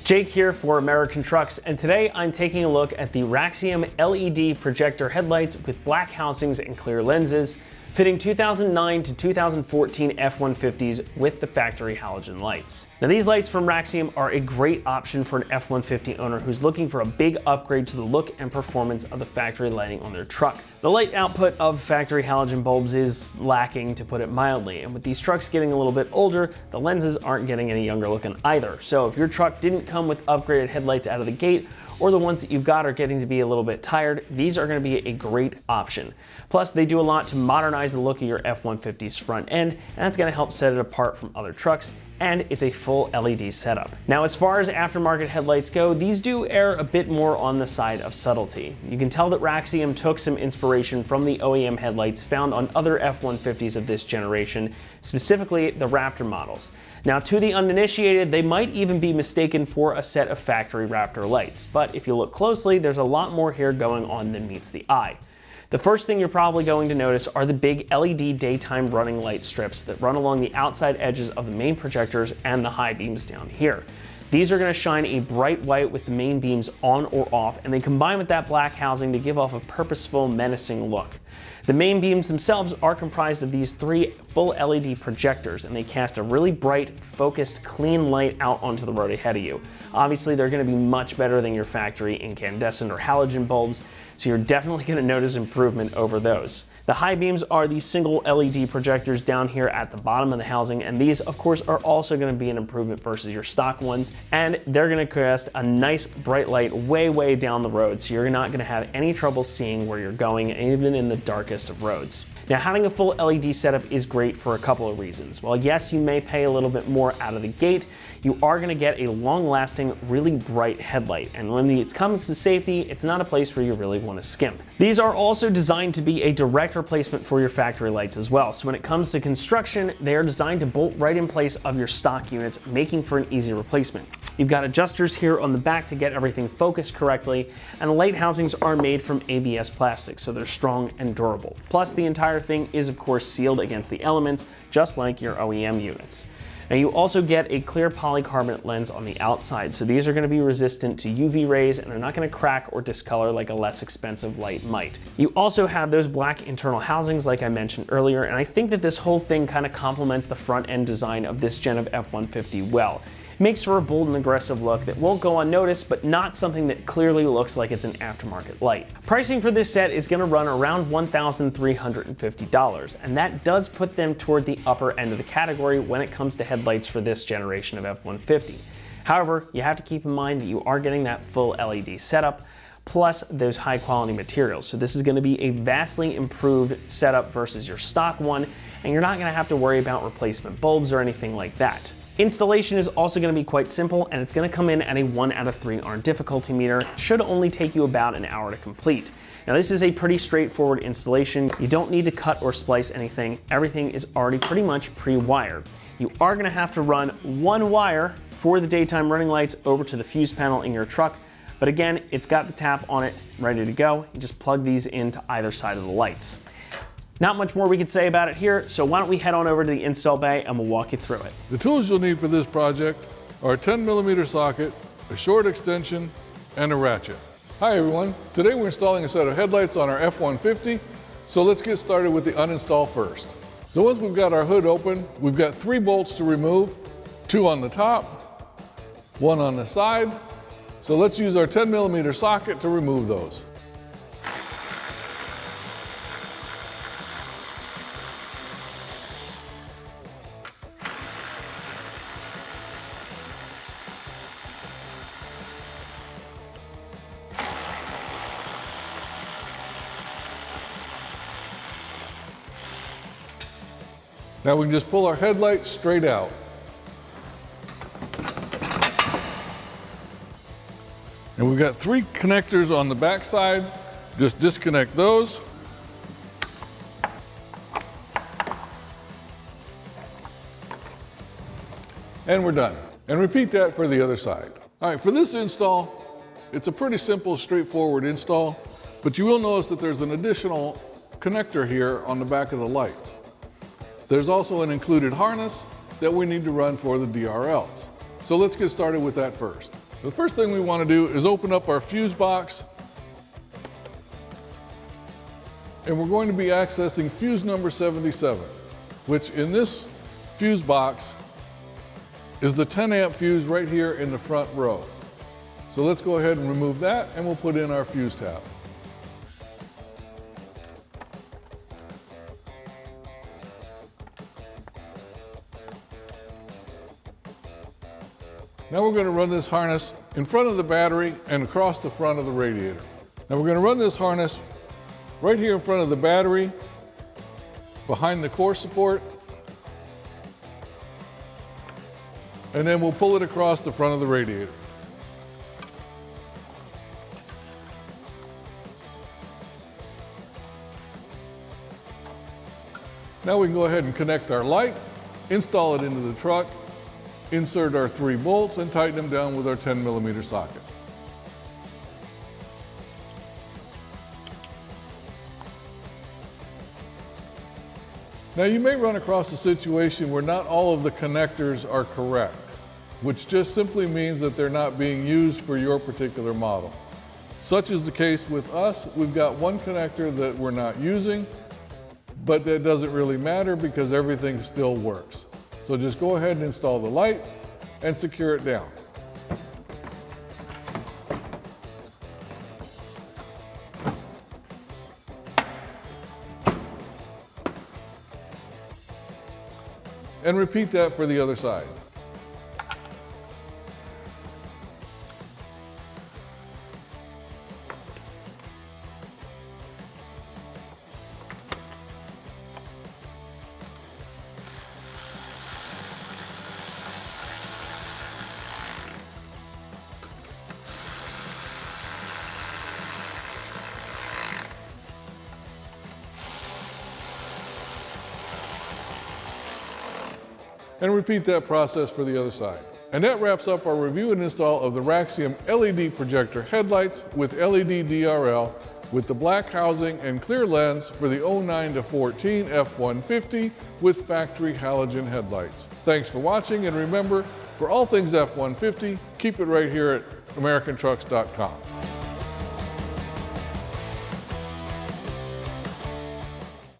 Jake here for American Trucks, and today I'm taking a look at the Raxium LED projector headlights with black housings and clear lenses, fitting 2009 to 2014 F-150s with the factory halogen lights. Now these lights from Raxium are a great option for an F-150 owner who's looking for a big upgrade to the look and performance of the factory lighting on their truck. The light output of factory halogen bulbs is lacking, to put it mildly, and with these trucks getting a little bit older, the lenses aren't getting any younger looking either. So if your truck didn't come with upgraded headlights out of the gate, or the ones that you've got are getting to be a little bit tired, these are going to be a great option. Plus, they do a lot to modernize the look of your F-150's front end, and that's going to help set it apart from other trucks, and it's a full LED setup. Now, as far as aftermarket headlights go, these do err a bit more on the side of subtlety. You can tell that Raxium took some inspiration from the OEM headlights found on other F-150s of this generation, specifically the Raptor models. Now, to the uninitiated, they might even be mistaken for a set of factory Raptor lights, but if you look closely, there's a lot more here going on than meets the eye. The first thing you're probably going to notice are the big LED daytime running light strips that run along the outside edges of the main projectors and the high beams down here. These are going to shine a bright white with the main beams on or off, and they combine with that black housing to give off a purposeful, menacing look. The main beams themselves are comprised of these three full LED projectors, and they cast a really bright, focused, clean light out onto the road ahead of you. Obviously, they're going to be much better than your factory incandescent or halogen bulbs, so you're definitely going to notice improvement over those. The high beams are these single LED projectors down here at the bottom of the housing, and these, of course, are also going to be an improvement versus your stock ones, and they're going to cast a nice bright light way down the road, so you're not going to have any trouble seeing where you're going, even in the darkest of roads. Now, having a full LED setup is great for a couple of reasons. While yes, you may pay a little bit more out of the gate, you are going to get a long-lasting, really bright headlight. And when it comes to safety, it's not a place where you really want to skimp. These are also designed to be a direct replacement for your factory lights as well. So when it comes to construction, they are designed to bolt right in place of your stock units, making for an easy replacement. You've got adjusters here on the back to get everything focused correctly, and the light housings are made from ABS plastic, so they're strong and durable. Plus, the entire thing is of course sealed against the elements, just like your OEM units. Now you also get a clear polycarbonate lens on the outside, so these are going to be resistant to UV rays and they're not going to crack or discolor like a less expensive light might. You also have those black internal housings like I mentioned earlier, and I think that this whole thing kind of complements the front end design of this gen of F-150 well. It makes for a bold and aggressive look that won't go unnoticed, but not something that clearly looks like it's an aftermarket light. Pricing for this set is going to run around $1,350, and that does put them toward the upper end of the category when it comes to headlights for this generation of F-150. However, you have to keep in mind that you are getting that full LED setup, plus those high quality materials. So this is going to be a vastly improved setup versus your stock one, and you're not going to have to worry about replacement bulbs or anything like that. Installation is also going to be quite simple, and it's going to come in at a 1 out of 3 on difficulty meter. It should only take you about an hour to complete. Now this is a pretty straightforward installation. You don't need to cut or splice anything. Everything is already pretty much pre-wired. You are going to have to run one wire for the daytime running lights over to the fuse panel in your truck, but again, it's got the tap on it ready to go. You just plug these into either side of the lights. Not much more we could say about it here, so why don't we head on over to the install bay and we'll walk you through it. The tools you'll need for this project are a 10mm socket, a short extension, and a ratchet. Hi everyone, today we're installing a set of headlights on our F-150, so let's get started with the uninstall first. So once we've got our hood open, we've got 3 bolts to remove, 2 on the top, 1 on the side, so let's use our 10mm socket to remove those. Now we can just pull our headlight straight out. And we've got 3 connectors on the back side. Just disconnect those. And we're done. And repeat that for the other side. All right, for this install, it's a pretty simple, straightforward install, but you will notice that there's an additional connector here on the back of the lights. There's also an included harness that we need to run for the DRLs. So let's get started with that first. The first thing we want to do is open up our fuse box, and we're going to be accessing fuse number 77, which in this fuse box is the 10 amp fuse right here in the front row. So let's go ahead and remove that, and we'll put in our fuse tab. Now we're going to run this harness in front of the battery and across the front of the radiator. Now we're going to run this harness right here in front of the battery, behind the core support, and then we'll pull it across the front of the radiator. Now we can go ahead and connect our light, install it into the truck, insert our 3 bolts, and tighten them down with our 10mm socket. Now you may run across a situation where not all of the connectors are correct, which just simply means that they're not being used for your particular model. Such is the case with us. We've got one connector that we're not using, but that doesn't really matter because everything still works. So just go ahead and install the light and secure it down. And repeat that for the other side. And repeat that process for the other side. And that wraps up our review and install of the Raxium LED projector headlights with LED DRL with the black housing and clear lens for the 09 to 14 F-150 with factory halogen headlights. Thanks for watching, and remember, for all things F-150, keep it right here at AmericanTrucks.com.